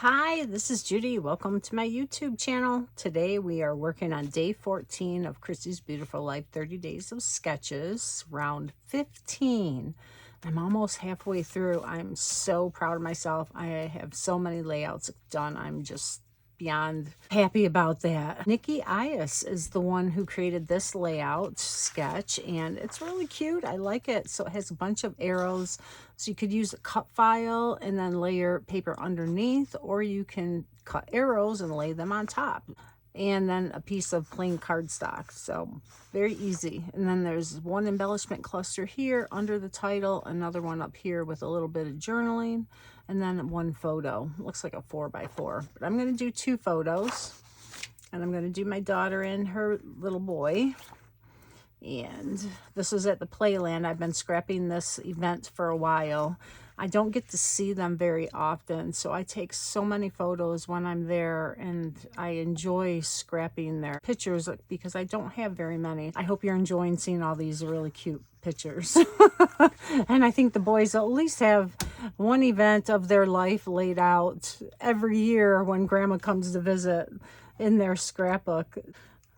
Hi, this is Judy. Welcome to my YouTube channel. Today we are working on day 14 of Chrissy's Beautiful Life 30 Days of Sketches, round 15. I'm almost halfway through. I'm so proud of myself. I have so many layouts done. I'm just beyond happy about that. Nikki Ias is the one who created this layout sketch, and it's really cute. I like it. So it has a bunch of arrows, so you could use a cut file and then layer paper underneath, or you can cut arrows and lay them on top, and then a piece of plain cardstock. So very easy. And then there's one embellishment cluster here under the title, another one up here with a little bit of journaling, and then one photo. Looks like a 4x4, but I'm going to do 2 photos, and I'm going to do my daughter and her little boy. And this was at the Playland. I've been scrapping this event for a while. I don't get to see them very often, so I take so many photos when I'm there, and I enjoy scrapping their pictures because I don't have very many. I hope you're enjoying seeing all these really cute pictures. And I think the boys at least have one event of their life laid out every year when Grandma comes to visit in their scrapbook.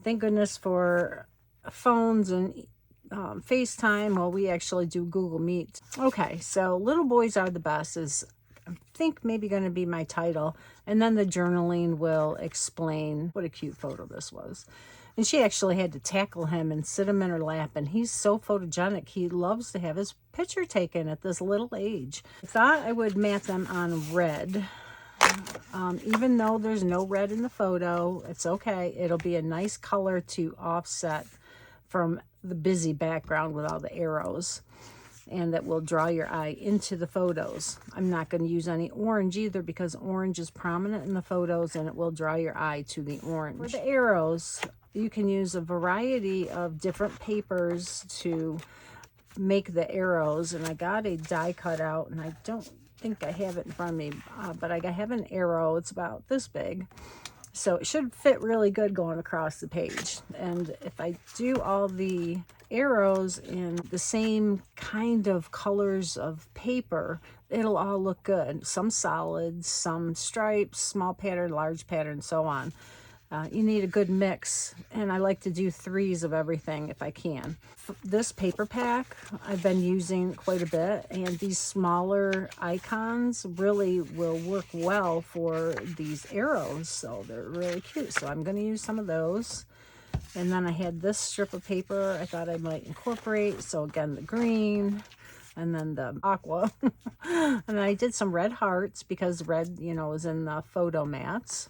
Thank goodness for phones and FaceTime. Well, we actually do Google Meet. Okay, so little boys are the best is I think maybe going to be my title, and then the journaling will explain what a cute photo this was. And she actually had to tackle him and sit him in her lap, and he's so photogenic. He loves to have his picture taken at this little age. I thought I would mat them on red. Even though there's no red in the photo, it's okay. It'll be a nice color to offset from the busy background with all the arrows, and that will draw your eye into the photos. I'm not going to use any orange either because orange is prominent in the photos and it will draw your eye to the orange. For the arrows, you can use a variety of different papers to make the arrows, and I got a die cut out, and I don't think I have it in front of me, but I have an arrow. It's about this big, so it should fit really good going across the page. And if I do all the arrows in the same kind of colors of paper, it'll all look good. Some solids, some stripes, small pattern, large pattern, so on. You need a good mix, and I like to do 3s of everything if I can. This paper pack I've been using quite a bit, and these smaller icons really will work well for these arrows, so they're really cute. So I'm going to use some of those. And then I had this strip of paper I thought I might incorporate, so again the green and then the aqua. And I did some red hearts because red, you know, is in the photo mats.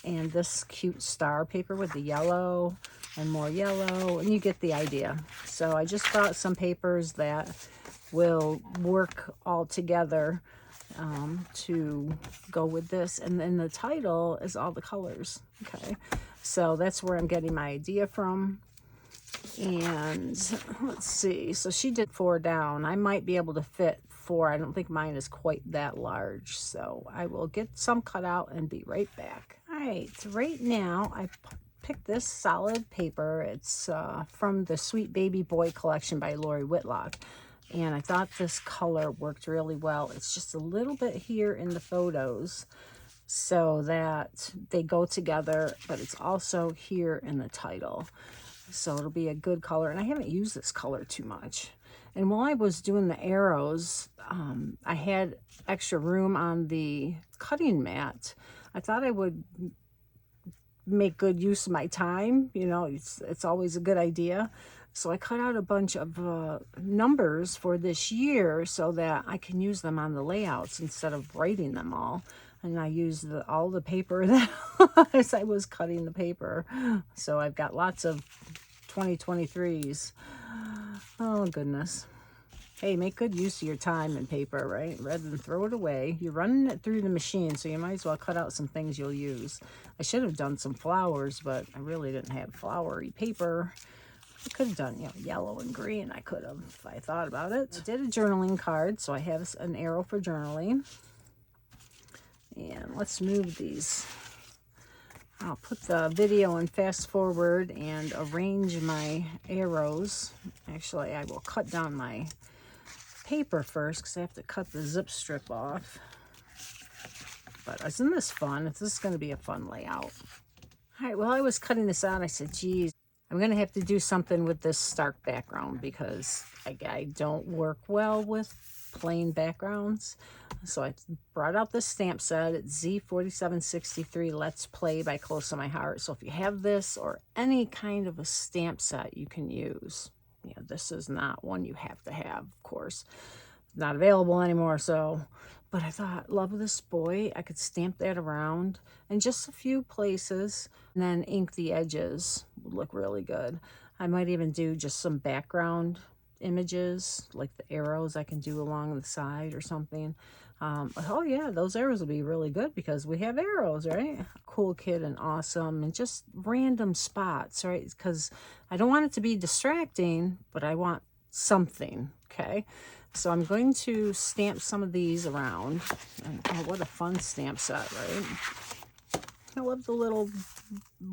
And this cute star paper with the yellow and more yellow, and you get the idea. So I just bought some papers that will work all together to go with this, and then the title is all the colors. Okay, so that's where I'm getting my idea from. And let's see, so she did 4 down. I might be able to fit 4. I don't think mine is quite that large, so I will get some cut out and be right back. All right, right now I picked this solid paper. It's from the Sweet Baby Boy collection by Lori Whitlock, and I thought this color worked really well. It's just a little bit here in the photos so that they go together, but it's also here in the title, so it'll be a good color. And I haven't used this color too much. And while I was doing the arrows, I had extra room on the cutting mat. I thought I would make good use of my time. You know, it's always a good idea. So I cut out a bunch of numbers for this year so that I can use them on the layouts instead of writing them all. And I used all the paper that as I was cutting the paper. So I've got lots of 2023s. Oh, goodness. Hey, make good use of your time and paper, right? Rather than throw it away. You're running it through the machine, so you might as well cut out some things you'll use. I should have done some flowers, but I really didn't have flowery paper. I could have done, you know, yellow and green. I could have if I thought about it. I did a journaling card, so I have an arrow for journaling. And let's move these. I'll put the video in fast forward and arrange my arrows. Actually, I will cut down my paper first because I have to cut the zip strip off. But isn't this fun? This is going to be a fun layout. All right, while I was cutting this out, I said, geez, I'm going to have to do something with this stark background because I don't work well with plain backgrounds. So I brought out this stamp set. It's Z4763 Let's Play by Close to My Heart. So if you have this or any kind of a stamp set you can use, you know, this is not one you have to have, of course. Not available anymore, so... But I thought, love this boy. I could stamp that around in just a few places and then ink the edges. Would look really good. I might even do just some background images, like the arrows I can do along the side or something. Oh yeah, those arrows will be really good because we have arrows, right? Cool kid and awesome and just random spots, right? Because I don't want it to be distracting, but I want something, okay? So I'm going to stamp some of these around. And, oh, what a fun stamp set, right? I love the little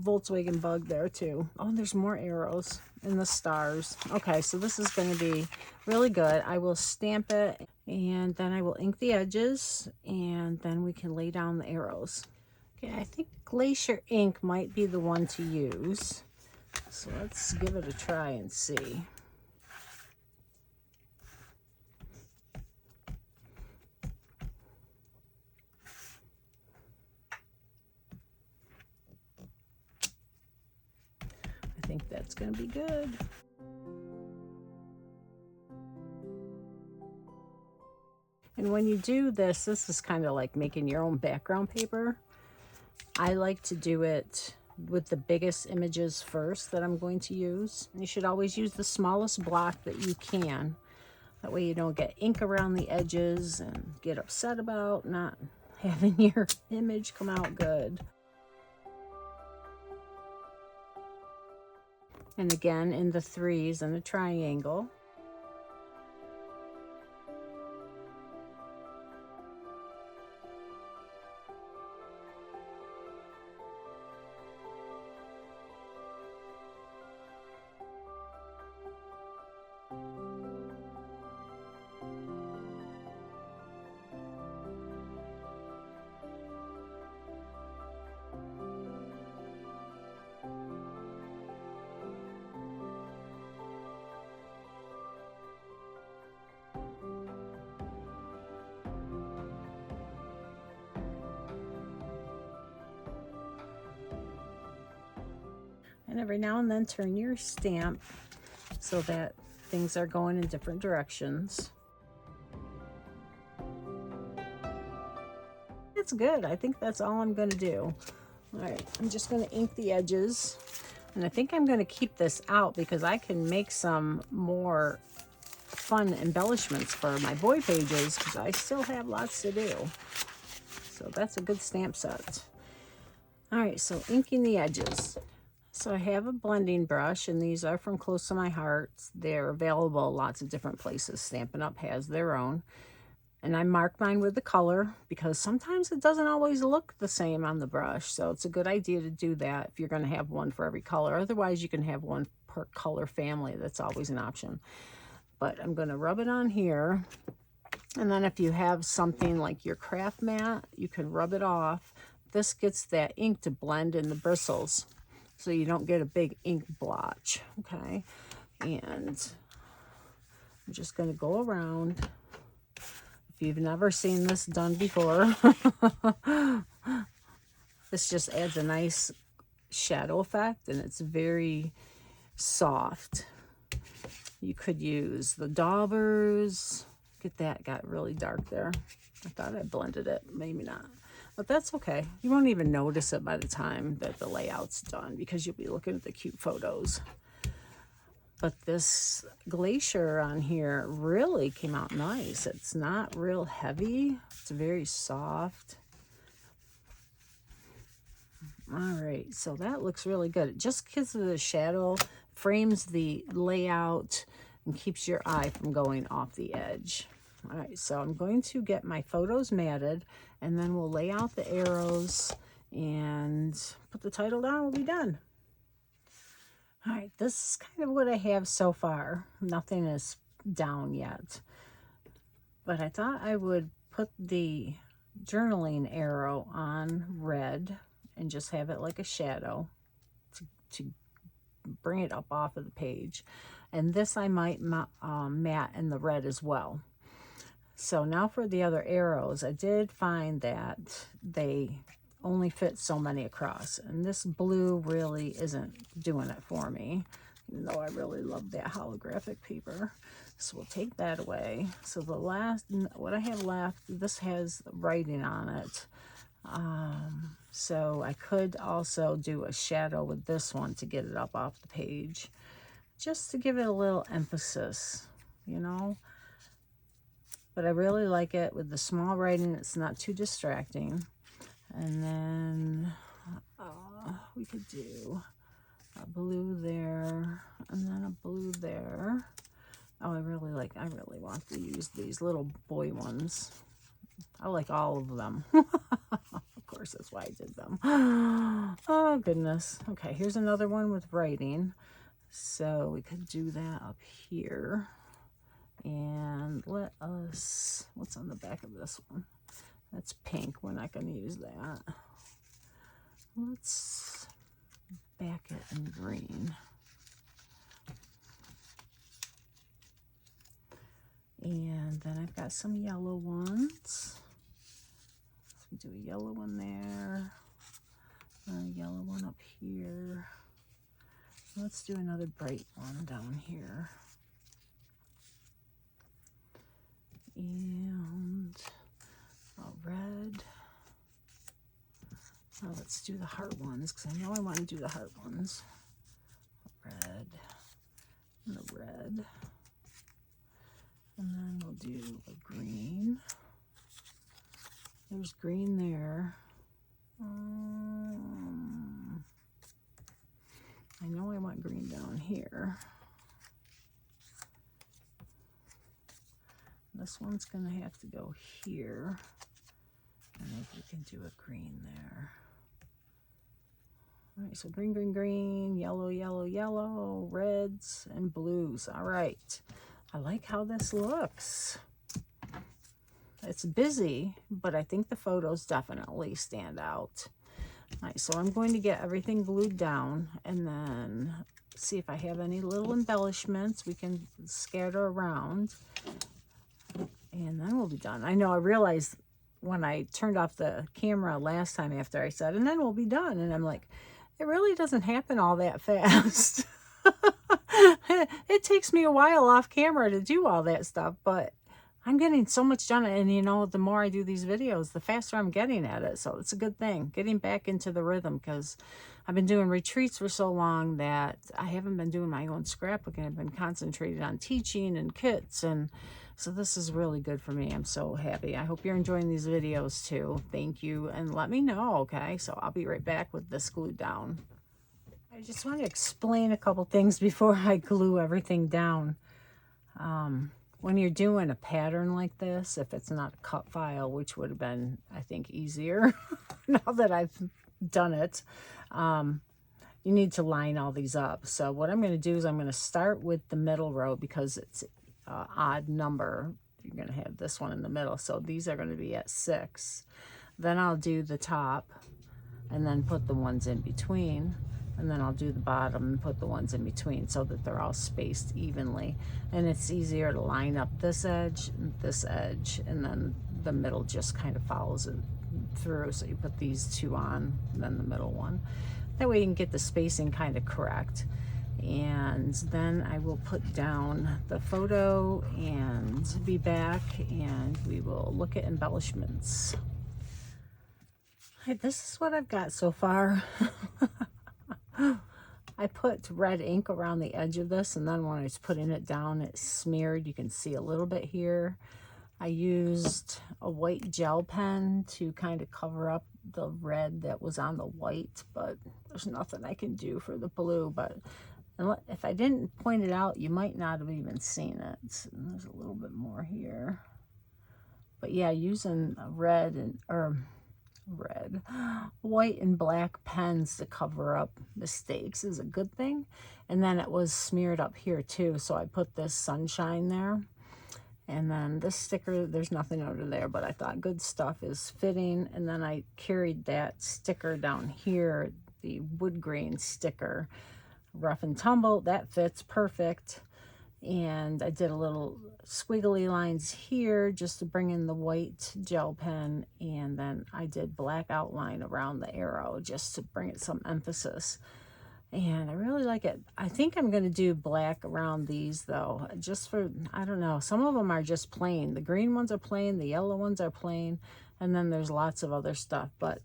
Volkswagen bug there too. Oh, and there's more arrows and the stars. Okay, so this is going to be really good. I will stamp it and then I will ink the edges and then we can lay down the arrows. Okay, I think Glacier ink might be the one to use. So let's give it a try and see. I think that's going to be good. And when you do this, this is kind of like making your own background paper. I like to do it with the biggest images first that I'm going to use. You should always use the smallest block that you can. That way you don't get ink around the edges and get upset about not having your image come out good. And again, in the threes and a triangle. And every now and then turn your stamp so that things are going in different directions. It's good. I think that's all I'm going to do. All right, I'm just going to ink the edges. And I think I'm going to keep this out because I can make some more fun embellishments for my boy pages because I still have lots to do. So that's a good stamp set. All right, so inking the edges. So I have a blending brush, and these are from Close to My Heart. They're available lots of different places. Stampin' Up! Has their own. And I mark mine with the color because sometimes it doesn't always look the same on the brush. So it's a good idea to do that if you're going to have one for every color. Otherwise, you can have one per color family. That's always an option. But I'm going to rub it on here. And then if you have something like your craft mat, you can rub it off. This gets that ink to blend in the bristles, so you don't get a big ink blotch, okay? And I'm just going to go around. If you've never seen this done before, this just adds a nice shadow effect, and it's very soft. You could use the daubers. Get that, got really dark there. I thought I blended it, maybe not. But that's okay. You won't even notice it by the time that the layout's done because you'll be looking at the cute photos. But this glacier on here really came out nice. It's not real heavy. It's very soft. All right, so that looks really good. It just gives it a shadow, frames the layout, and keeps your eye from going off the edge. All right, so I'm going to get my photos matted, and then we'll lay out the arrows and put the title down. We'll be done. All right, this is kind of what I have so far. Nothing is down yet. But I thought I would put the journaling arrow on red and just have it like a shadow to bring it up off of the page. And this I might matte in the red as well. So now for the other arrows, I did find that they only fit so many across, and this blue really isn't doing it for me, even though I really love that holographic paper. So we'll take that away. So the last, what I have left, this has writing on it. So I could also do a shadow with this one to get it up off the page, just to give it a little emphasis, you know. But I really like it with the small writing. It's not too distracting. And then we could do a blue there, and then a blue there. Oh, I really want to use these little boy ones. I like all of them. Of course, that's why I did them. Oh, goodness. Okay, here's another one with writing. So we could do that up here. And let us, what's on the back of this one? That's pink. We're not going to use that. Let's back it in green. And then I've got some yellow ones. Let's do a yellow one there. A yellow one up here. Let's do another bright one down here. And a red. Now let's do the heart ones, because I know I want to do the heart ones. Red and a red. And then we'll do a green. There's green there. I know I want green down here. This one's going to have to go here. And maybe we can do a green there. All right, so green, green, green, yellow, yellow, yellow, reds, and blues. All right. I like how this looks. It's busy, but I think the photos definitely stand out. All right, so I'm going to get everything glued down and then see if I have any little embellishments we can scatter around. And then we'll be done. I know I realized when I turned off the camera last time after I said, and then we'll be done. And I'm like, it really doesn't happen all that fast. It takes me a while off camera to do all that stuff, but I'm getting so much done. And you know, the more I do these videos, the faster I'm getting at it. So it's a good thing, getting back into the rhythm, because I've been doing retreats for so long that I haven't been doing my own scrapbooking. I've been concentrated on teaching and kits, and so this is really good for me. I'm so happy. I hope you're enjoying these videos too. Thank you, and let me know, okay? So I'll be right back with this glued down. I just want to explain a couple things before I glue everything down. When you're doing a pattern like this, if it's not a cut file, which would have been, I think, easier now that I've done it, you need to line all these up. So what I'm going to do is I'm going to start with the middle row, because it's an odd number. You're going to have this one in the middle. So these are going to be at 6. Then I'll do the top and then put the ones in between. And then I'll do the bottom and put the ones in between so that they're all spaced evenly. And it's easier to line up this edge, and then the middle just kind of follows it through. So you put these two on, and then the middle one. That way you can get the spacing kind of correct. And then I will put down the photo and be back, and we will look at embellishments. Hey, this is what I've got so far. I put red ink around the edge of this, and then when I was putting it down, it smeared. You can see a little bit here. I used a white gel pen to kind of cover up the red that was on the white, but there's nothing I can do for the blue. But if I didn't point it out, you might not have even seen it. And there's a little bit more here. But yeah, using white and black pens to cover up mistakes is a good thing. And then it was smeared up here too, so I put this sunshine there. And then this sticker, there's nothing under there, but I thought good stuff is fitting. And then I carried that sticker down here, the wood grain sticker, rough and tumble, that fits perfect. And I did a little squiggly lines here just to bring in the white gel pen, and then I did black outline around the arrow just to bring it some emphasis. And I really like it. I think I'm going to do black around these though, just for, I don't know, some of them are just plain. The green ones are plain, the yellow ones are plain, and then there's lots of other stuff. But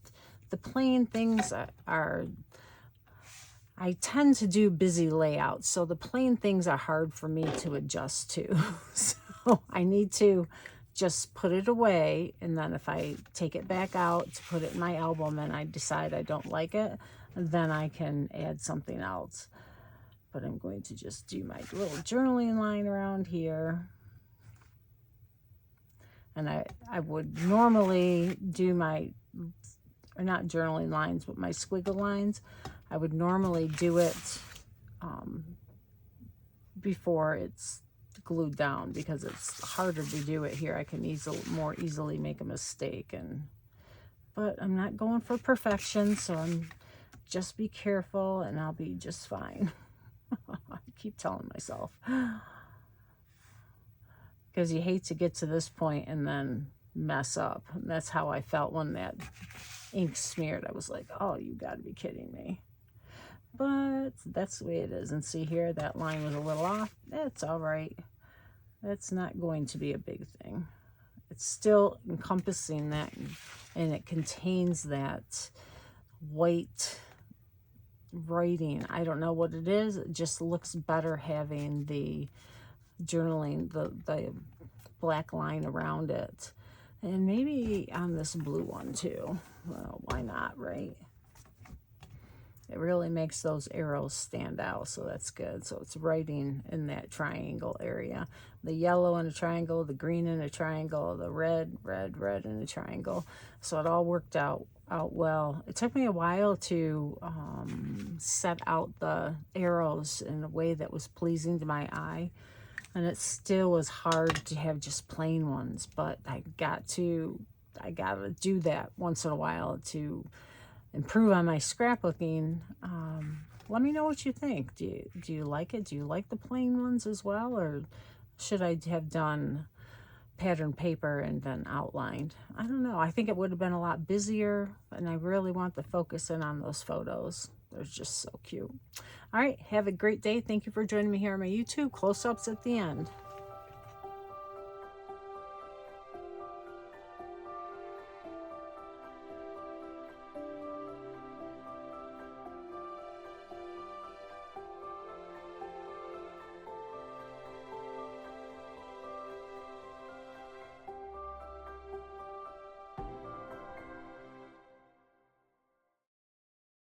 the plain things are, I tend to do busy layouts, so the plain things are hard for me to adjust to. So I need to just put it away, and then if I take it back out to put it in my album and I decide I don't like it, then I can add something else. But I'm going to just do my little journaling line around here. And I would normally do my, or not journaling lines, but my squiggle lines. I would normally do it before it's glued down, because it's harder to do it here. I can more easily make a mistake, but I'm not going for perfection, so I'm just be careful and I'll be just fine. I keep telling myself, because you hate to get to this point and then mess up. And that's how I felt when that ink smeared. I was like, oh, you got to be kidding me. But that's the way it is. And see here, that line was a little off. That's all right. That's not going to be a big thing. It's still encompassing that, and it contains that white writing. I don't know what it is. It just looks better having the journaling, the black line around it. And maybe on this blue one too. Well, why not, right? It really makes those arrows stand out, so that's good. So it's writing in that triangle area. The yellow in a triangle, the green in a triangle, the red in a triangle. So it all worked out well. It took me a while to set out the arrows in a way that was pleasing to my eye. And it still was hard to have just plain ones, but I got to do that once in a while to improve on my scrapbooking. Let me know what you think. Do you like it? Do you like the plain ones as well, or should I have done pattern paper and then outlined? I don't know. I think it would have been a lot busier, and I really want to focus in on those photos. They're just so cute. All right, have a great day. Thank you for joining me here on my YouTube. Close-ups at the end.